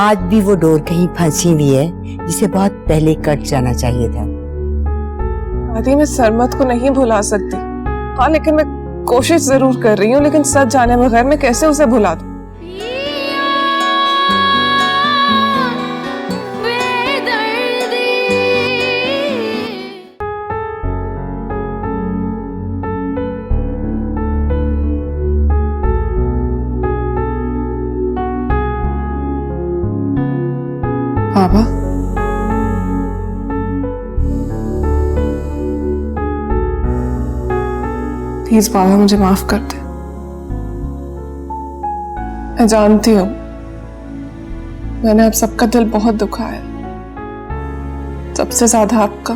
आज भी वो डोर कहीं फंसी हुई है जिसे बहुत पहले कट जाना चाहिए था। दादी, मैं सरमत को नहीं भुला सकती। हाँ, लेकिन मैं कोशिश जरूर कर रही हूँ, लेकिन सच जाने बगैर मैं कैसे उसे भुला दूँ? बाबा, प्लीज बाबा मुझे माफ कर दे। मैं जानती हूँ मैंने आप सबका दिल बहुत दुखाया, सबसे ज्यादा आपका।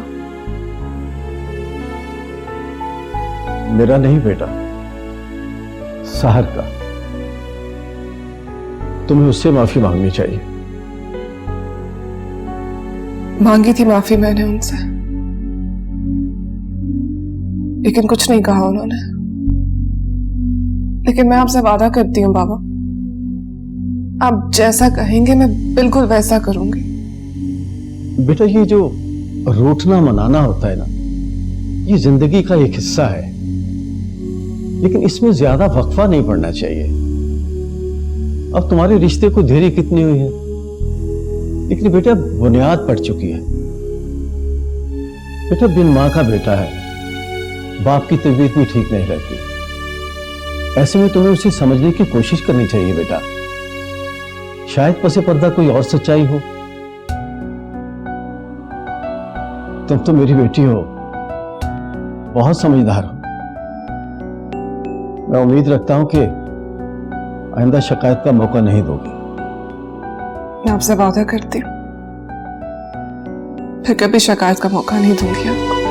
मेरा नहीं बेटा, साहर का। तुम्हें उससे माफी मांगनी चाहिए। मांगी थी माफी मैंने उनसे, लेकिन कुछ नहीं कहा उन्होंने। लेकिन मैं आपसे वादा करती हूँ बाबा, आप जैसा कहेंगे मैं बिल्कुल वैसा करूंगी। बेटा, ये जो रूठना मनाना होता है ना, ये जिंदगी का एक हिस्सा है, लेकिन इसमें ज्यादा वक्फा नहीं पड़ना चाहिए। अब तुम्हारे रिश्ते को देरी कितनी हुई है, लेकिन बेटा बुनियाद पड़ चुकी है। बेटा, बिन मां का बेटा है, बाप की तबीयत भी ठीक नहीं रहती। ऐसे में तुम्हें उसे समझने की कोशिश करनी चाहिए बेटा। शायद पसे पर्दा कोई और सच्चाई हो। तुम तो मेरी बेटी हो, बहुत समझदार हो। मैं उम्मीद रखता हूं कि आइंदा शिकायत का मौका नहीं दोगी। मैं आपसे वादा करती हूँ फिर कभी शिकायत का मौका नहीं दूंगी आपको।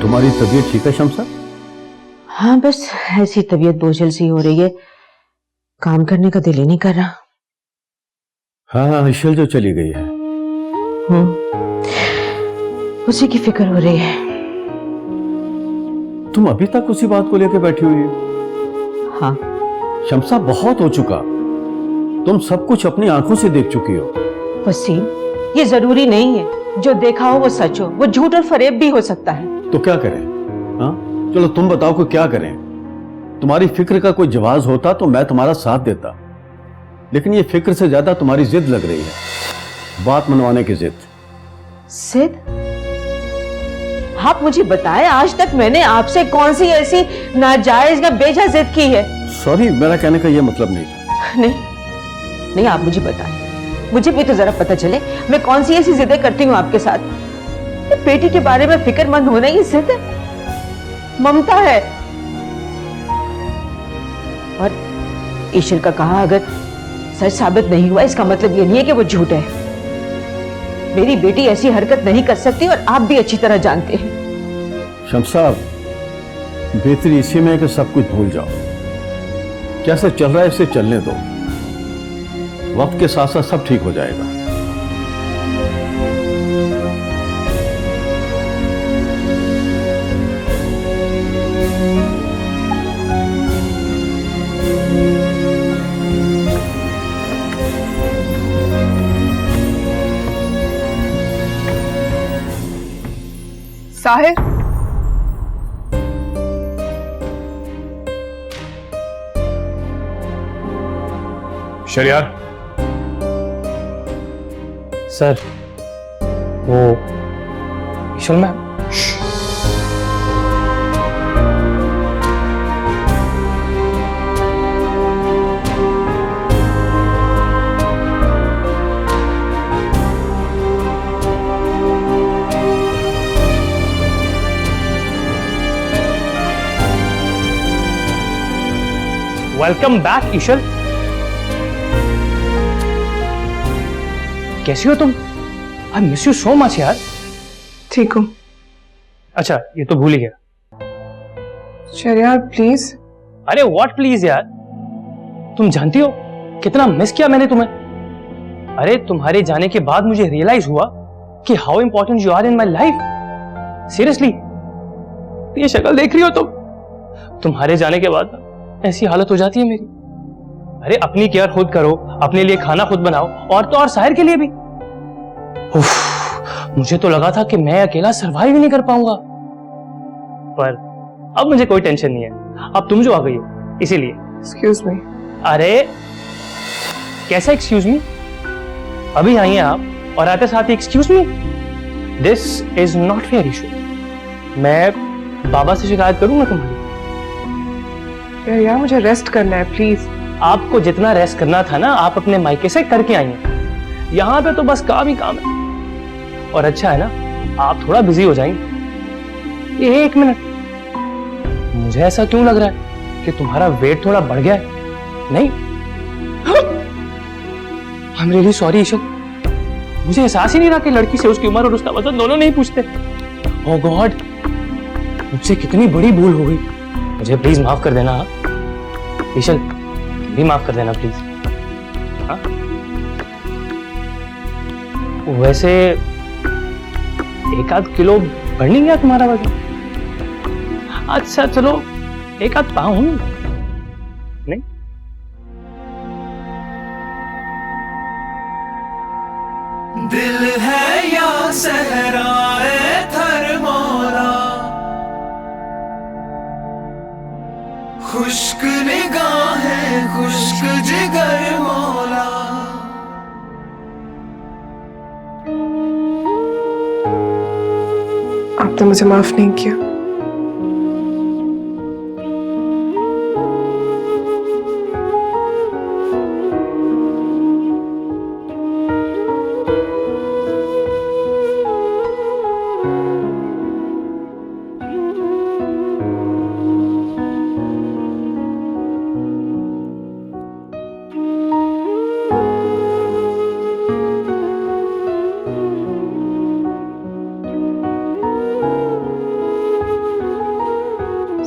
तुम्हारी तबीयत ठीक है शमसा? हाँ, बस ऐसी तबीयत बोझल सी हो रही है, काम करने का दिल ही नहीं कर रहा। हाँ, इशल जो चली गई है। उसी की फिक्र हो रही है। तुम अभी तक उसी बात को लेकर बैठी हुई हो? हाँ। शमसा, बहुत हो चुका। तुम सब कुछ अपनी आंखों से देख चुकी हो। वसीम, ये जरूरी नहीं है जो देखा हो वो सच हो, वो झूठ और फरेब भी हो सकता है। तो क्या करें? हाँ, चलो तुम बताओ कि क्या करें। तुम्हारी फिक्र का कोई जवाब होता तो मैं तुम्हारा साथ देता, लेकिन ये फिक्र से ज्यादा तुम्हारी जिद लग रही है, बात मनवाने की जिद। जिद? आप मुझे बताएं, आज तक मैंने आपसे कौन सी ऐसी नाजायज या बेजा जिद की है? सॉरी, मेरा कहने का यह मतलब नहीं था। नहीं, आप मुझे बताएं, मुझे भी तो जरा पता चले मैं कौन सी ऐसी जिदें करती हूँ आपके साथ। बेटी के बारे में फिक्रमंद होना ही जिद है, ममता है। और ईश्वर का कहा अगर सच साबित नहीं हुआ, इसका मतलब ये नहीं है कि वो झूठ है। मेरी बेटी ऐसी हरकत नहीं कर सकती और आप भी अच्छी तरह जानते हैं। शमसा, बेहतरी इसी में है कि सब कुछ भूल जाओ। कैसे चल रहा है इसे चलने दो, वक्त के साथ साथ सब ठीक हो जाएगा। साहिर, शरियार सर, वो Ishal ma'am. Welcome back Ishal. कैसी हो तुम? I miss you so much यार। ठीक हूँ। अच्छा ये तो भूल ही गया। शरियार प्लीज। अरे व्हाट प्लीज यार, तुम जानती हो कितना मिस किया मैंने तुम्हें। अरे तुम्हारे जाने के बाद मुझे रियलाइज हुआ कि how important you are in my life. Seriously ये शक्ल देख रही हो तुम, तुम्हारे जाने के बाद ऐसी हालत हो जाती है मेरी। अरे अपनी केयर खुद करो, अपने लिए खाना खुद बनाओ, और तो और साहिर के लिए भी। उफ, मुझे तो लगा था कि मैं अकेला सरवाइव ही नहीं कर पाऊंगा, पर अब मुझे कोई टेंशन नहीं है। अब तुम जो आ गई हो इसीलिए। Excuse me. अरे कैसा एक्सक्यूज मी? अभी आई हैं आप और आते साथ ही excuse me? This is not fair Ishu. मैं बाबा से शिकायत करूंगा तुम्हारी। यार मुझे रेस्ट करना है प्लीज। आपको जितना रेस्ट करना था ना, आप अपने मायके से करके आई हैं। यहाँ पे तो बस काम ही काम है। और अच्छा है ना, आप थोड़ा बिजी हो जाएंगे। ये 1 मिनट, मुझे ऐसा क्यों लग रहा है कि तुम्हारा वेट थोड़ा बढ़ गया है? नहीं, आई एम रियली सॉरी ईशल। मुझे एहसास ही नहीं रहा कि लड़की से उसकी उम्र और उसका वजन दोनों नहीं पूछते। ओह गॉड, मुझसे कितनी बड़ी भूल हो गई। मुझे प्लीज माफ कर देना। ईशल भी माफ कर देना प्लीज। हाँ? वैसे 1 आध किलो बढ़ नहीं गया तुम्हारा वजन? अच्छा चलो 1 आध पाउंड नहीं। दिल है या सहराए थर मौला, खुश्क निगाहें खुश्क जिगर मौला। आपने मुझे माफ नहीं किया।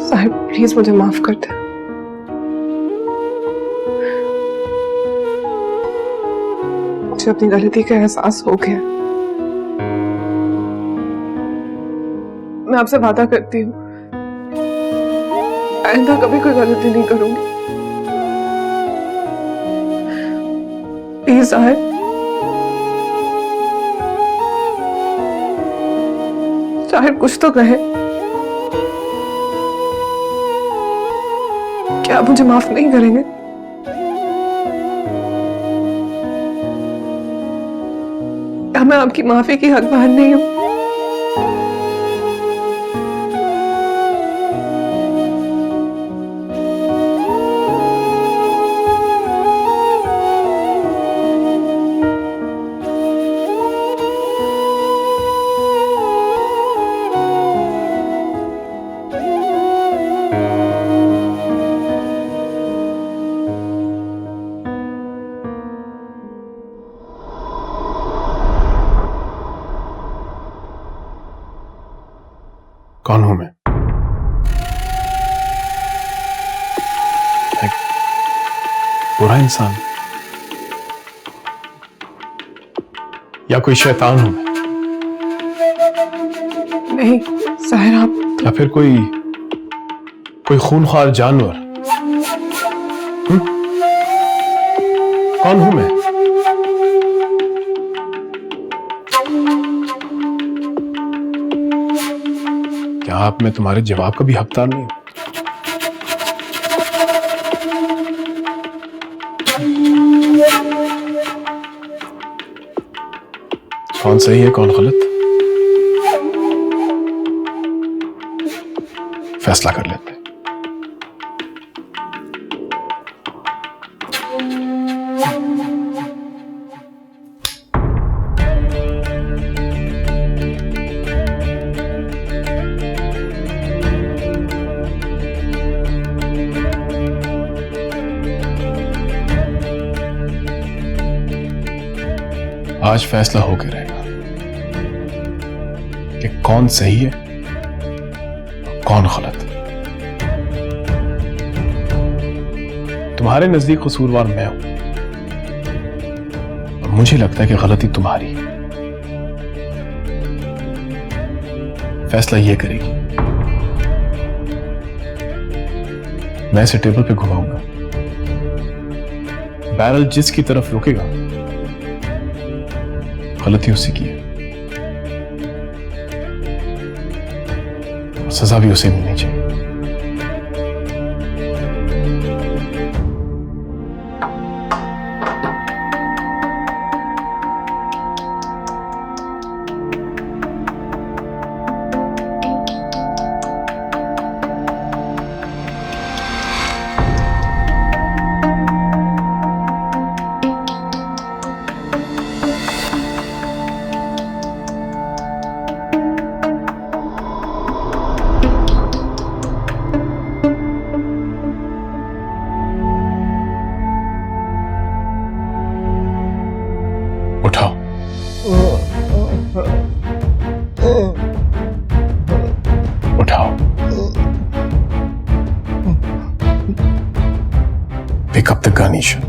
साहिब प्लीज मुझे माफ कर दे। मुझे अपनी गलती का एहसास हो गया। मैं आपसे वादा करती हूँ आइंदा कभी कोई गलती नहीं करूंगी। प्लीज साहिब, साहिब कुछ तो कहे। क्या आप मुझे माफ नहीं करेंगे? क्या मैं आपकी माफी की हकदार नहीं हूं? कौन हूं मैं? एक बुरा इंसान या कोई शैतान हूं मैं? नहीं साहिर, आप या फिर कोई खूनख्वार जानवर? कौन हूं मैं? क्या आप मैं तुम्हारे जवाब का भी हकदार नहीं हूं? कौन सही है कौन गलत, फैसला कर लेते हैं। आज फैसला होके रहेगा कि कौन सही है कौन गलत। तुम्हारे नजदीक कसूरवार मैं हूं और मुझे लगता है कि गलती तुम्हारी है। फैसला ये करेगी। मैं इसे टेबल पे घुमाऊंगा, बैरल जिसकी तरफ रुकेगा गलती उसी की है, सजा भी उसे मिलनी चाहिए। उठाओ। उठाओ। Pick up the gun, Ishan.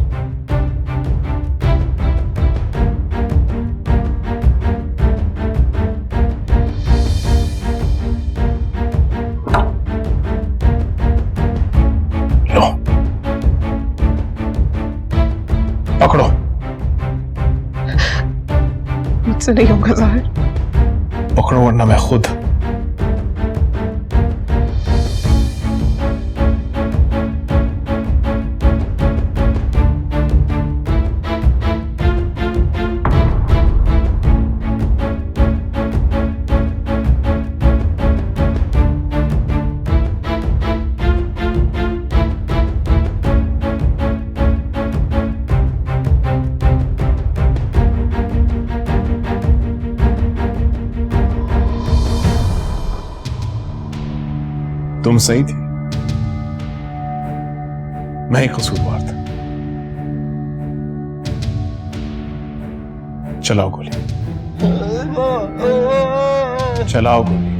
लो, पकड़ो। मुझसे नहीं होगा ज़ाहिर। पकड़ो वरना मैं खुद। तुम सही थी, मैं ही कसूरवार था। चलाओ गोली। चलाओ गोली।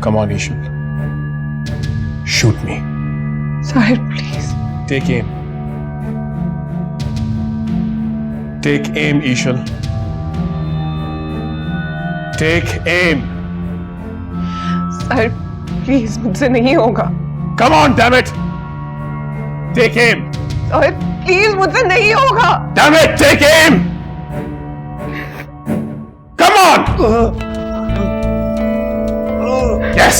Come on, Ishal. Shoot me. ज़ाहिर please. Take aim. Take aim, Ishal. Take aim. ज़ाहिर प्लीज मुझसे नहीं होगा। Come on, damn it. Take aim. ज़ाहिर प्लीज मुझसे नहीं होगा। Damn it, take aim. Come on. Yes.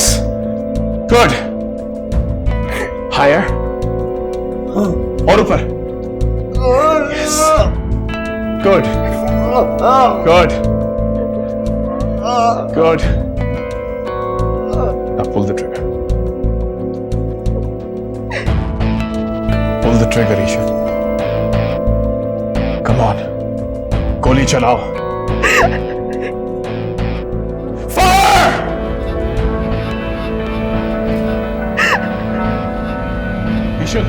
Good. Higher. और ऊपर. Yes. Good. Good. Good. Now pull the trigger. Pull the trigger, Isha. Come on. गोली चलाओ. Fire! Ishal.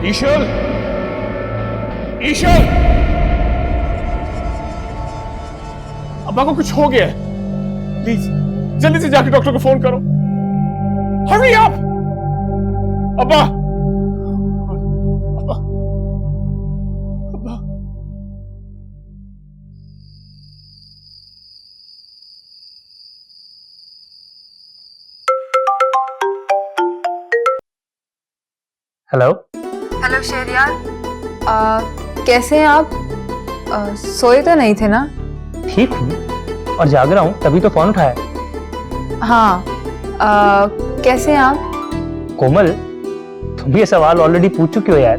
Ishal. Ishal. अब्बा को कुछ हो गया है। प्लीज जल्दी से जाके डॉक्टर को फोन करो। Hurry up. अब्बा। अब्बा। अब्बा। हेलो। हेलो शहरियार, कैसे हैं आप? सोए तो नहीं थे ना? ठीक हूँ और जाग रहा हूँ, तभी तो फोन उठाया। हाँ, कैसे हैं आप? कोमल, तुम ये सवाल ऑलरेडी पूछ चुके हो यार।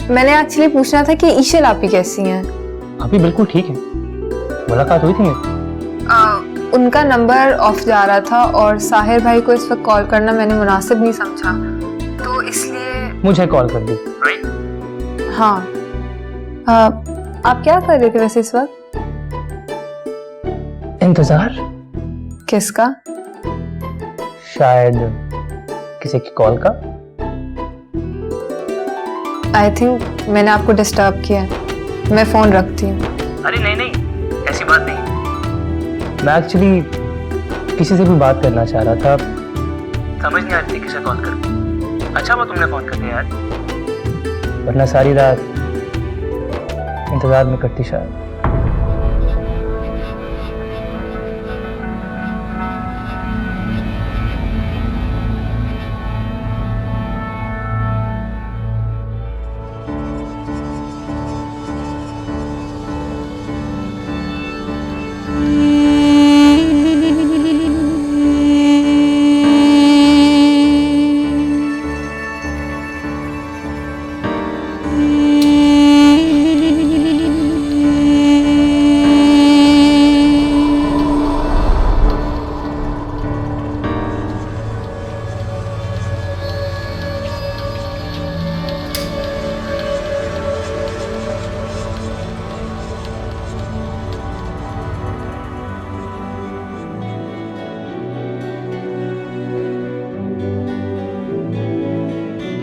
मैंने एक्चुअली पूछना था कि ईशल आपकी कैसी हैं? अभी बिल्कुल ठीक है, मुलाकात हुई थी मेरी। उनका नंबर ऑफ जा रहा था और साहिर भाई को इस वक्त कॉल करना मैंने मुनासिब नहीं समझा, तो इसलिए मुझे कॉल कर दी। हाँ, आप क्या कर रहे थे वैसे इस वक्त? इंतजार। किसका? शायद किसी की कॉल का। आई थिंक मैंने आपको डिस्टर्ब किया है। मैं फ़ोन रखती हूँ। अरे नहीं नहीं, ऐसी बात नहीं। मैं एक्चुअली किसी से भी बात करना चाह रहा था, समझ नहीं आ रही थी किसे कॉल करूं। अच्छा वो तुमने फोन कर दिया यार, वरना सारी रात इंतजार में कटती शायद।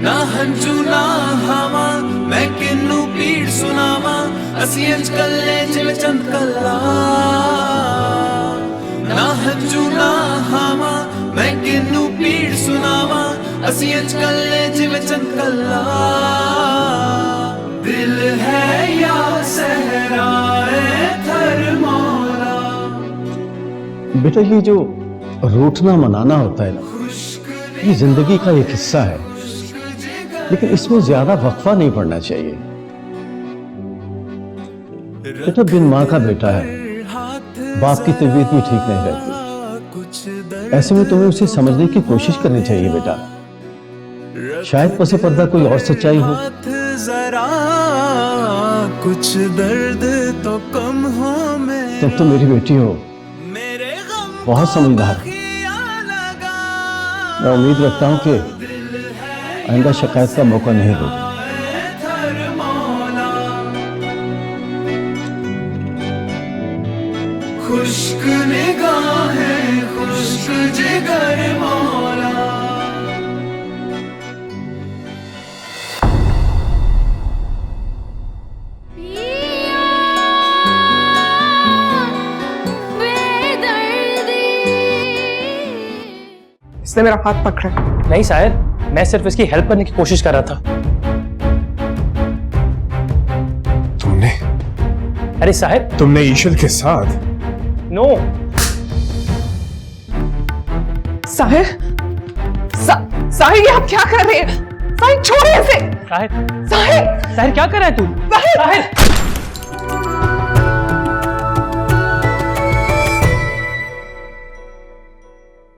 ना हंजू ना हवा मैं किन्नू पीड़ सुनावा असी अंज कल्ले जिव चंद कल्ला ना हंजू ना हवा मैं किन्नू पीड़ सुनावा असी अंज कल्ले जिव चंद कल्ला दिल है या सहराए थर मौला। बेटा ये जो रूठना मनाना होता है ना, ये जिंदगी का एक हिस्सा है, लेकिन इसमें ज्यादा वक्फा नहीं पड़ना चाहिए। बेटा बिन माँ का बेटा है, बाप की तबीयत भी ठीक नहीं रहती, ऐसे में तुम्हें उसे समझने की कोशिश करनी चाहिए बेटा। शायद पसे पर्दा कोई और सच्चाई हो। जरा कुछ दर्द तो कम हो तुम तो मेरी बेटी हो, मेरे गम बहुत समझदार। मैं उम्मीद रखता हूं कि आइंदा शिकायत का मौका नहीं दूंगा। खुश्क निगाहें खुश्क जिगर मौला। इसने मेरा हाथ पकड़ा। नहीं साहिर, मैं सिर्फ इसकी हेल्प करने की कोशिश कर रहा था। तुमने अरे साहिर, तुमने ईशल के साथ? नो। साहिर, साहिर ये आप क्या कर रहे हैं? साहिर छोड़िए इसे। साहिर, साहिर, साहिर क्या कर रहा है तू? साहिर,